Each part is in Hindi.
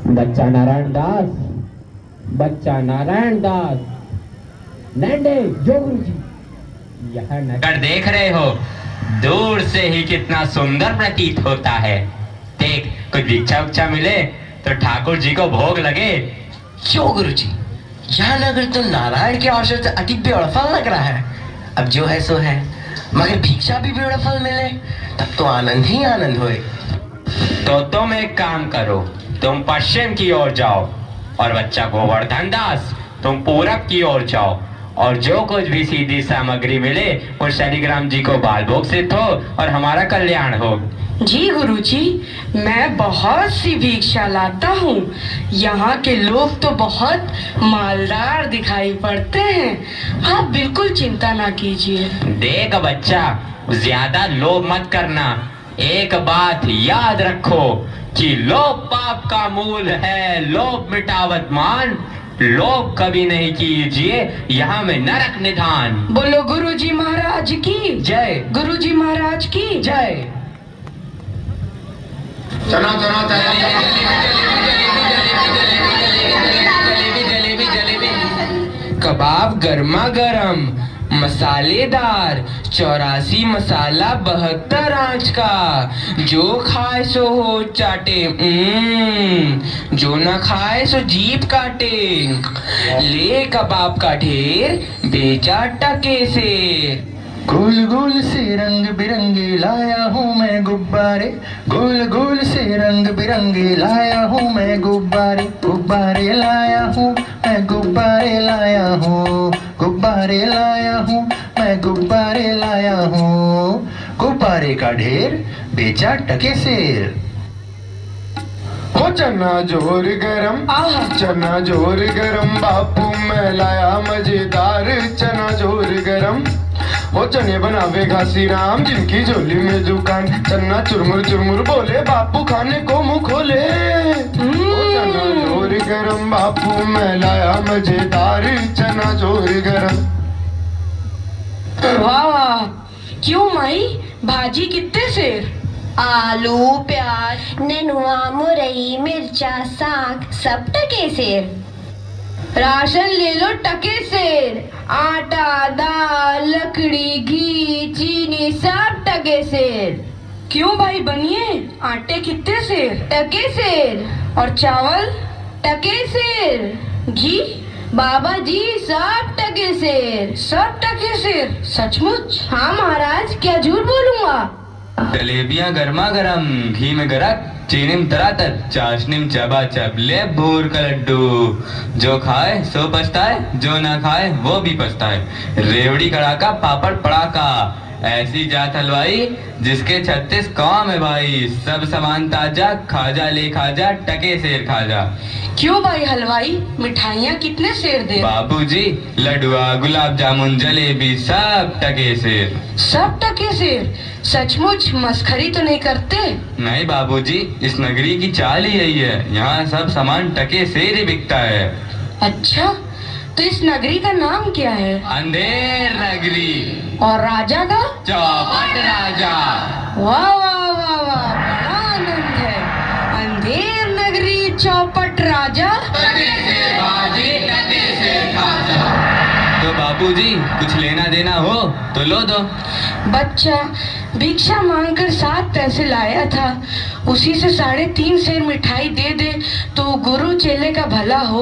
बच्चा नारायण दास, बच्चा नारायण दास, नैंडे जो गुरुजी, यह नगर देख रहे हो, दूर से ही कितना सुंदर प्रतीत होता है। देख, कुछ भिक्षा उच्छा मिले तो ठाकुर जी को भोग लगे। क्यों गुरुजी, यह नगर तो नारायण के औषध से अति बेवड़फल लग रहा है। अब जो है सो है, मगर भिक्षा भी बेवड़फल मिले तब तो आनंद ही आनंद होए। तो तुम एक काम करो, तुम पश्चिम की ओर जाओ और बच्चा गोवर्धन दास तुम पूरब की ओर जाओ, और जो कुछ भी सीधी सामग्री मिले वो शालिग्राम जी को बाल भोग से दो और हमारा कल्याण हो। जी गुरुजी, मैं बहुत सी भिक्षा लाता हूँ। यहाँ के लोग तो बहुत मालदार दिखाई पड़ते हैं। आप बिल्कुल चिंता ना कीजिए। देख बच्चा, ज्यादा लोभ मत करना। एक बात याद रखो कि लोभ पाप का मूल है, लोभ मिटावत मान, लोभ कभी नहीं कीजिए, यहाँ में नरक निधान। बोलो गुरुजी महाराज की जय। गुरुजी महाराज की जय। चलो चलो कबाब गर्मा गर्म, मसालेदार, 84 मसाला 72 आंच का, जो खाए सो हो चाटे, जो ना खाए सो जीभ काटे। ले कबाब का ढेर, बेचा टके से। गोल गोल से रंग बिरंगे लाया हूँ मैं गुब्बारे, गोल गोल से रंग बिरंगे लाया हूँ मैं गुब्बारे, गुब्बारे लाया हूँ मैं, गुब्बारे लाया हूँ, गुब्बारे लाया हूँ मैं, गुब्बारे लाया हूँ। गुब्बारे का ढेर, बेचा टके सेर। हो चना जोर गरम, चना जोर गरम, बापू मैं लाया मजेदार चना जोर गरम। वो चने बनावे घासी राम, जिनकी झोली में दुकान, चन्ना चुरमुर चुरमुर बोले, बापू खाने को मुंह खोले। वो चना जोर गरम, बापू मैं लाया मजेदार चना जोर गरम। वाह वाह, क्यों माई, भाजी कितने सेर? आलू, प्याज, नेनुआ, मुरई, मिर्चा, साग सब टके सेर। राशन ले लो टके सेर। आटा, दाल, लकड़ी, घी, चीनी सब टके सेर। क्यों भाई बनिए, आटे कितने सेर? टके सेर। और चावल? टके सेर। घी? बाबा जी सब टके सेर। सब टके सेर? सचमुच? हाँ महाराज, क्या झूठ बोलूंगा। जलेबियां गर्मा गर्म, घी में गरक, चीनी में तरातर, चाशनी में चबाचब, ले भूर का लड्डू। जो खाए सो पछताए, जो ना खाए वो भी पछताए। रेवड़ी कड़ाका, पापड़ पड़ाका, ऐसी जात हलवाई जिसके 36 काम है भाई। सब सामान ताजा, खाजा ले खाजा, टके सेर खाजा। क्यों भाई हलवाई, मिठाइयाँ कितने सेर दे? बाबूजी, लडुआ, गुलाब जामुन, जलेबी सब टके सेर। सब टके सेर? सचमुच मस्खरी तो नहीं करते? नहीं बाबूजी, इस नगरी की चाल ही यही है, यहाँ सब सामान टके सेर ही बिकता है। अच्छा, तो इस नगरी का नाम क्या है? अंधेर नगरी। और राजा का? चौपट राजा। वाह वाह वाह वाह, बड़ा आनंद है। अंधेर नगरी, चौपट राजा। तो बाबूजी, कुछ लेना देना हो तो लो दो। बच्चा भिक्षा मांगकर 7 पैसे लाया था, उसी से 3.5 सेर मिठाई दे दे तो गुरु चेले का भला हो।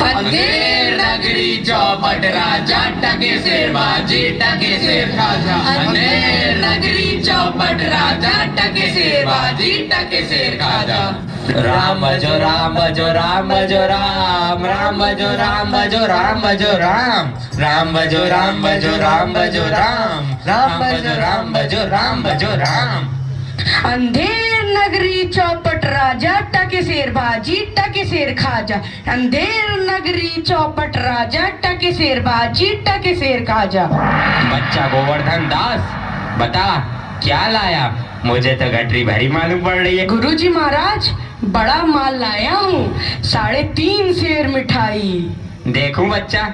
अंधेर नगरी, चौपट राजा, टके सेर बाजी, टके सेर खाजा। अंधेर नगरी, चौपट राजा, टके सेर बाजी, टके सेर खाजा। राम भजो राम भजो राम भजो राम, राम भजो राम भजो राम भजो राम, राम भजो राम भजो राम भजो राम, राम भजो राम भजो राम भजो राम। अंधेर नगरी, चौपट राजा, टके सेर बाजी, टके सेर खाजा। अंधेर नगरी, चौपट राजा, टके सेर बाजी, टके सेर खाजा। बच्चा गोवर्धन दास, बता क्या लाया? मुझे तो गठरी भरी मालूम पड़ रही है। गुरुजी महाराज, बड़ा माल लाया हूँ, 3.5 सेर मिठाई। देखूं बच्चा?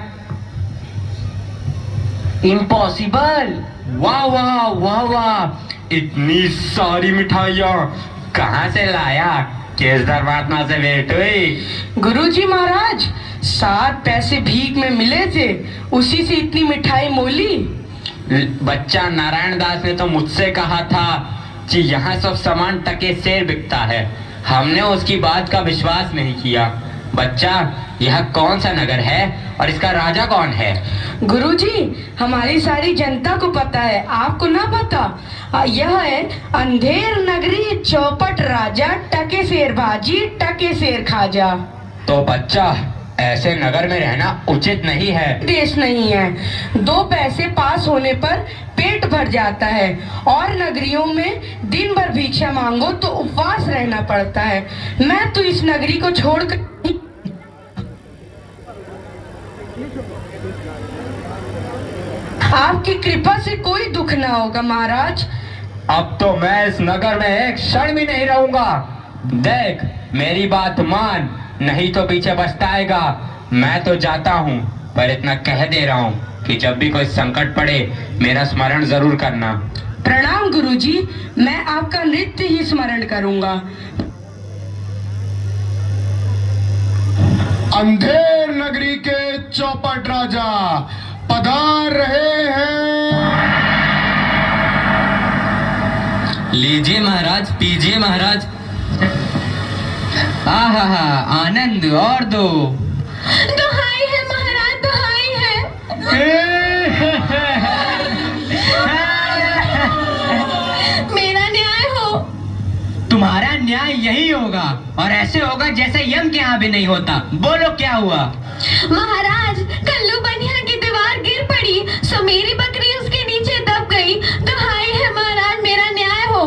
इम्पॉसिबल। वाह वाह वाह वाह, इतनी सारी मिठाइयाँ कहाँ से लाया? किस धर्मात्मा से भेंट हुई? गुरुजी महाराज 7 पैसे भीख में मिले थे, उसी से इतनी मिठाई मोली। बच्चा, नारायण दास ने तो मुझसे कहा था कि यहाँ सब सामान टके सेर बिकता है। हमने उसकी बात का विश्वास नहीं किया। बच्चा, यह कौन सा नगर है और इसका राजा कौन है? गुरुजी, हमारी सारी जनता को पता है, आपको ना पता? यह है अंधेर नगरी, चौपट राजा, टके सेर बाजी, टके सेर खाजा। तो बच्चा, ऐसे नगर में रहना उचित नहीं है। देश नहीं है। 2 पैसे पास होने पर पेट भर जाता है, और नगरियों में दिन भर भिक्षा मांगो तो उपवास रहना पड़ता है। मैं तो इस नगरी को छोड़कर आपकी कृपा से कोई दुख ना होगा महाराज। अब तो मैं इस नगर में एक क्षण भी नहीं रहूंगा। देख, मेरी बात मान, नहीं तो पीछे पछताएगा। मैं तो जाता हूँ, पर इतना कह दे रहा हूँ कि जब भी कोई संकट पड़े मेरा स्मरण जरूर करना। प्रणाम गुरुजी, मैं आपका नित्य ही स्मरण करूंगा। अंधेर नगरी के चौपट राजा पधार रहे हैं। लीजिए महाराज, पीजिए महाराज। आहा हा, आनंद और दो। दुहाई है महाराज, दुहाई है। मेरा न्याय हो। तुम्हारा न्याय यही होगा, और ऐसे होगा जैसे यम के यहाँ भी नहीं होता। बोलो क्या हुआ? महाराज, कल्लू बनिया की दीवार गिर पड़ी, सो मेरी बकरी उसके नीचे दब गई। दुहाई है महाराज, मेरा न्याय हो।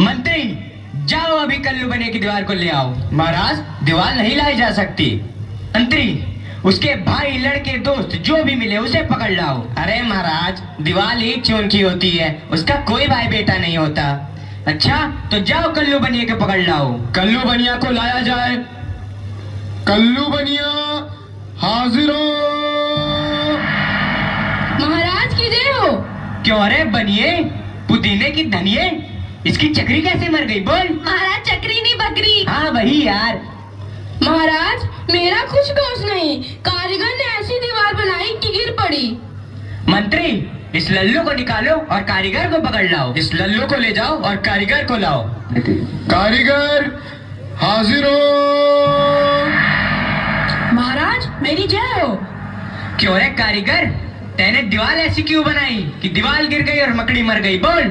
मंत्री, जाओ अभी कल्लू बने की दीवार को ले आओ। महाराज, दीवार नहीं लाई जा सकती। मंत्री, उसके भाई, लड़के, दोस्त जो भी मिले उसे पकड़ लाओ। अरे महाराज, दीवार एक चोर की होती है, उसका कोई भाई बेटा नहीं होता। अच्छा, तो जाओ कल्लू बनिया के पकड़ लाओ। कल्लू बनिया को लाया जाए। कल्लू बनिया हाजिर हो। महाराज की जय हो। क्यों रे बनिए, पुदीने की धनिये, इसकी चक्री कैसे मर गई? बोल। महाराज, चक्री नहीं बकरी। हाँ वही यार। महाराज, मेरा कुछ दोष नहीं, कारीगर ने ऐसी दीवार बनाई कि गिर पड़ी। मंत्री, इस लल्लू को निकालो और कारीगर को पकड़ लाओ। इस लल्लू को ले जाओ और कारीगर को लाओ। कारीगर हाजिर हो। महाराज, मेरी जय हो। क्यों रे कारीगर, तेने दीवार ऐसी क्यों बनाई कि दीवार गिर गई और मकड़ी मर गई? बोल।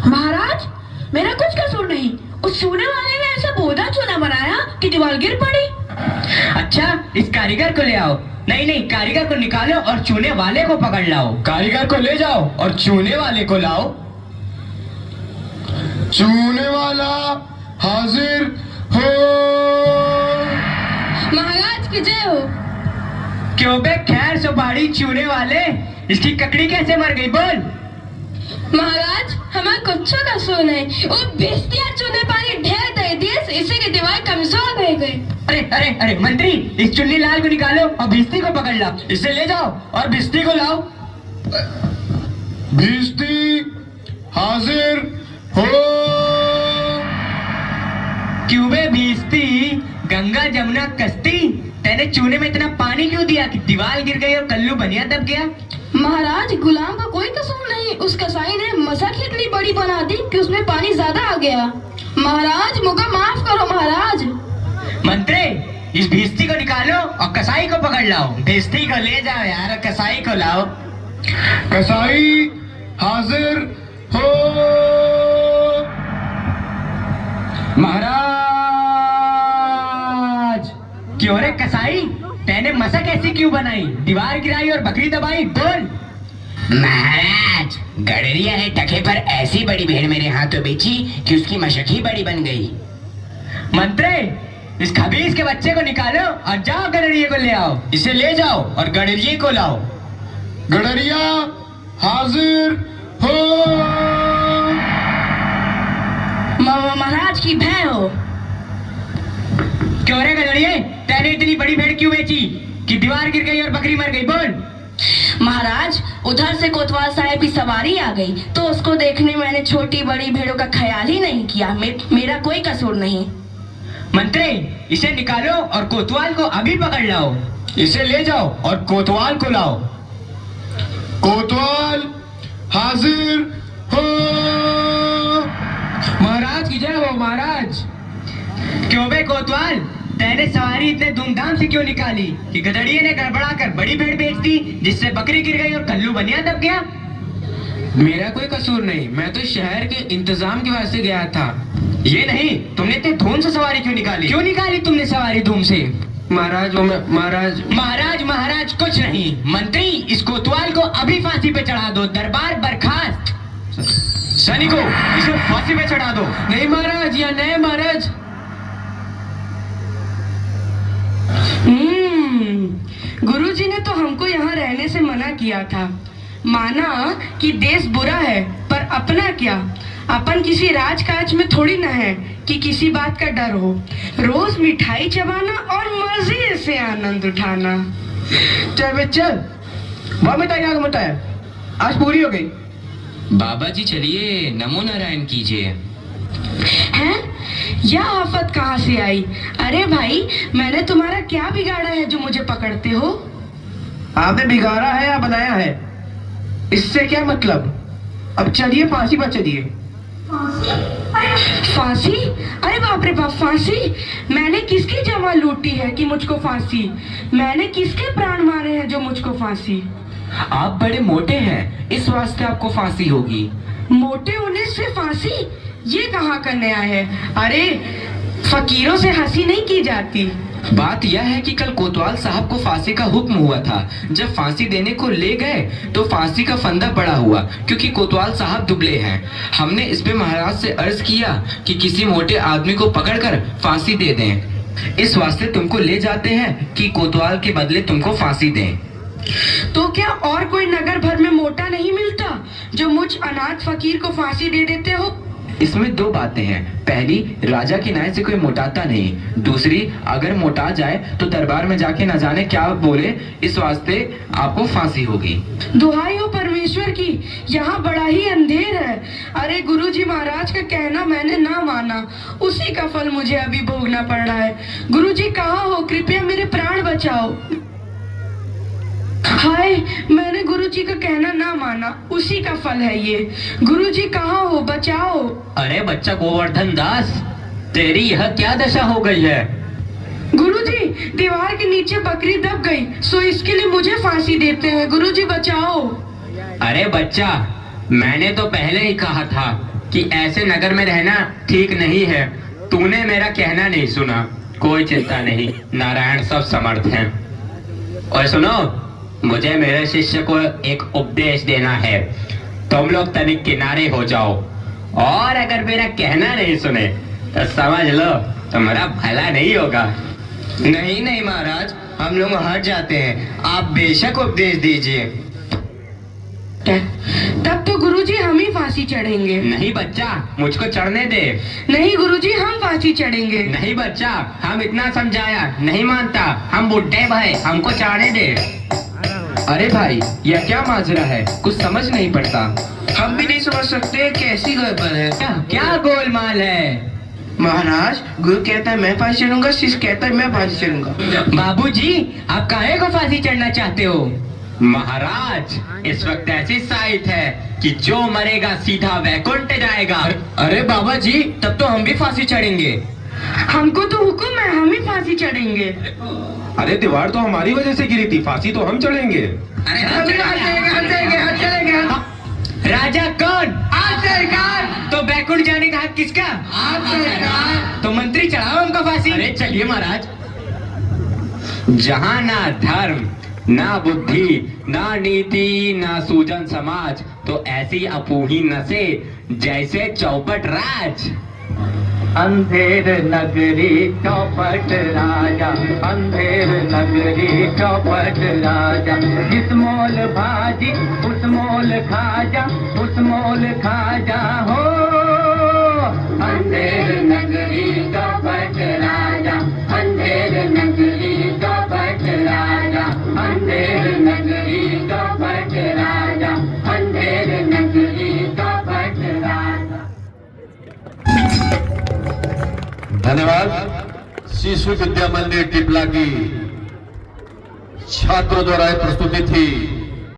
महाराज, मेरा कुछ कसूर नहीं, उस चूने वाले ने ऐसा बोधा चूना बनाया कि दीवार गिर पड़ी। अच्छा, इस कारीगर को ले आओ। नहीं नहीं, कारीगर को निकालो और चूने वाले को पकड़ लाओ। कारीगर को ले जाओ और चूने वाले को लाओ। चूने वाला हाजिर हो। महाराज की जय हो। क्यों बे खैर सुपारी चूने वाले, इसकी ककड़ी कैसे मर गई? बोल। महाराज, हमें कुछ कसूर नहीं, वो बेस्तिया चूने पानी ढेर दे दिए, इसी की दीवार कमजोर रह गई। अरे अरे अरे मंत्री, इस चुन्नी लाल को निकालो और भिस्ती को पकड़ लाओ। इसे ले जाओ और भिस्ती को लाओ। भिस्ती हाजिर हो। क्यों बे भिस्ती, गंगा जमुना कश्ती, तेने चूने में इतना पानी क्यों दिया कि दीवार गिर गई और कल्लू बनिया दब गया? महाराज, गुलाम का कोई कसूर नहीं, उस कसाई ने मसक इतनी बड़ी बना दी कि उसमें पानी ज्यादा आ गया। महाराज, मुझे माफ करो महाराज। मंत्री, इस भिस्ती को निकालो और कसाई को पकड़ लाओ। भिस्ती को ले जाओ यार और कसाई को लाओ। कसाई हाजिर हो। महाराज, क्यों रे कसाई, तेने मसक ऐसी क्यों बनाई, दीवार गिराई और बकरी दबाई? बोल। महाराज, गडरिया ने टके पर ऐसी बड़ी भेड़ मेरे हाथों बेची कि उसकी मशक ही बड़ी बन गई। मंत्री, इस खबीज के बच्चे को निकालो और जाओ गडरिये को ले आओ। इसे ले जाओ और गडरिये को लाओ। गडरिया हाजिर हो। महाराज की भय हो। क्यों रे गडरिये, तेने इतनी बड़ी भेड़ क्यों बेची कि दीवार गिर गई और बकरी मर गई? बोल। महाराज, उधर से कोतवाल साहब की सवारी आ गई तो उसको देखने मैंने छोटी बड़ी भेड़ों का ख्याल ही नहीं किया। मेरा कोई कसूर नहीं। मंत्री, इसे निकालो और कोतवाल को अभी पकड़ लाओ। इसे ले जाओ और कोतवाल को लाओ। कोतवाल हाजिर हो। महाराज की जय हो। महाराज। क्यों बे कोतवाल, तेने सवारी इतने धूमधाम से क्यों निकाली कि गधड़िए ने गड़बड़ा कर बड़ी भेड़ बेच दी, जिससे बकरी गिर गई और कल्लू बनिया दब गया? मेरा कोई कसूर नहीं, मैं तो शहर के इंतजाम के वास्ते गया था। ये नहीं, तुमने इतने धूम से सवारी क्यों निकाली? क्यों निकाली तुमने सवारी धूम से? महाराज महाराज कुछ नहीं। मंत्री, इस कोतवाल को अभी फांसी पे चढ़ा दो। दरबार बर्खास्त। सैनिकों, इसे फांसी पे चढ़ा दो। नहीं महाराज, या नहीं महाराज। गुरुजी ने तो हमको यहाँ रहने से मना किया था। माना कि देश बुरा है, पर अपना क्या, अपन किसी राजकाज में थोड़ी ना है कि किसी बात का डर हो। रोज मिठाई चबाना और मजे से आनंद उठाना। चल बे चल, वह मिठाई आग मत है, आज पूरी हो गई। बाबा जी चलिए, नमो नारायण कीजिए। हैं? यह आफत कहाँ से आई? अरे भाई, मैंने तुम्हारा क्या बिगाड़ा है जो मुझे पकड़ते हो? आपने बिगाड़ा है या बनाया है, इससे क्या मतलब। अब चलिए, फांसी पर चलिए। फांसी? अरे बाप रे बाप, फांसी? मैंने किसकी जमा लूटी है कि मुझको फांसी? मैंने किसके प्राण मारे हैं जो मुझको फांसी? आप बड़े मोटे हैं, इस वास्ते आपको फांसी होगी। मोटे होने से फांसी? ये कहाँ का नया है? अरे फकीरों से हंसी नहीं की जाती। बात यह है कि कल कोतवाल साहब को फांसी का हुक्म हुआ था। जब फांसी देने को ले गए तो फांसी का फंदा पड़ा हुआ, क्योंकि कोतवाल साहब दुबले हैं। हमने इस पे महाराज से अर्ज किया कि किसी मोटे आदमी को पकड़कर फांसी दे दें। इस वास्ते तुमको ले जाते हैं कि कोतवाल के बदले तुमको फांसी दें। तो क्या और कोई नगर भर में मोटा नहीं मिलता जो मुझ अनाथ फकीर को फांसी दे देते हो? इसमें दो बातें हैं। पहली, राजा के न्याय से कोई मोटाता नहीं। दूसरी, अगर मोटा जाए तो दरबार में जाके न जाने क्या बोले, इस वास्ते आपको फांसी होगी। दुहाई हो परमेश्वर की, यहाँ बड़ा ही अंधेर है। अरे गुरुजी महाराज का कहना मैंने ना माना, उसी का फल मुझे अभी भोगना पड़ रहा है। गुरुजी कहाँ हो? कृपया मेरे प्राण बचाओ। हाय, मैंने गुरुजी का कहना ना माना, उसी का फल है ये। गुरुजी कहाँ हो? बचाओ। अरे बच्चा गोवर्धन दास, तेरी यह क्या दशा हो गई है? गुरुजी, दीवार के नीचे बकरी दब गई, सो इसके लिए मुझे फांसी देते हैं। गुरुजी बचाओ। अरे बच्चा, मैंने तो पहले ही कहा था कि ऐसे नगर में रहना ठीक नहीं है। तूने मेरा कहना नहीं सुना। कोई चिंता नहीं, नारायण सब समर्थ हैं। और सुनो, मुझे मेरे शिष्य को एक उपदेश देना है। तुम लोग तनिक किनारे हो जाओ, और अगर मेरा कहना नहीं सुने तो समझ लो तुम्हारा भला नहीं होगा। नहीं नहीं महाराज, हम लोग हट जाते हैं, आप बेशक उपदेश दीजिए। तब तो गुरुजी हम ही फांसी चढ़ेंगे। नहीं बच्चा, मुझको चढ़ने दे। नहीं गुरुजी, हम फांसी चढ़ेंगे। नहीं बच्चा, हम इतना समझाया, नहीं मानता। हम बुढ़े भाई, हमको चढ़ने दे। अरे भाई, यह क्या माजरा है? कुछ समझ नहीं पड़ता। हम भी नहीं समझ सकते कैसी गड़बड़ है। क्या गोलमाल है? महाराज, गुरु कहता है मैं फांसी चढ़ूंगा, शिष्य कहता है मैं फांसी चढ़ूंगा। बाबूजी, आप काहे को फांसी चढ़ना चाहते हो? महाराज, इस वक्त ऐसी साइट है कि जो मरेगा सीधा वैकुंठ जाएगा। अरे बाबा जी, तब तो हम भी फांसी चढ़ेंगे। हमको तो हुक्म है, हम ही फांसी चढ़ेंगे। अरे दीवार तो हमारी वजह से गिरी थी, फांसी तो हम चढ़ेंगे। अरे हम चढ़ेंगे। राजा कौन? आप सरकार। तो बैकुंठ जाने का हक किसका? आप सरकार। तो मंत्री चढ़ाओ हमको फांसी। अरे चलिए महाराज। जहाँ ना धर्म, ना बुद्धि, ना नीति, ना सूजन समाज, तो ऐसी अपूही नसे जैसे चौपट राज। अंधेर नगरी चौपट राजा, अंधेर नगरी चौपट राजा। जिस मोल भाजी उस मोल खाजा, उस मोल खाजा हो। अंधेर नगरी चौपट राजा, अंधेर नगरी चौपट राजा, अंधेर नगरी चौपट धन्यवाद। शिशु विद्या मंदिर टिपला की छात्रों द्वारा प्रस्तुति थी।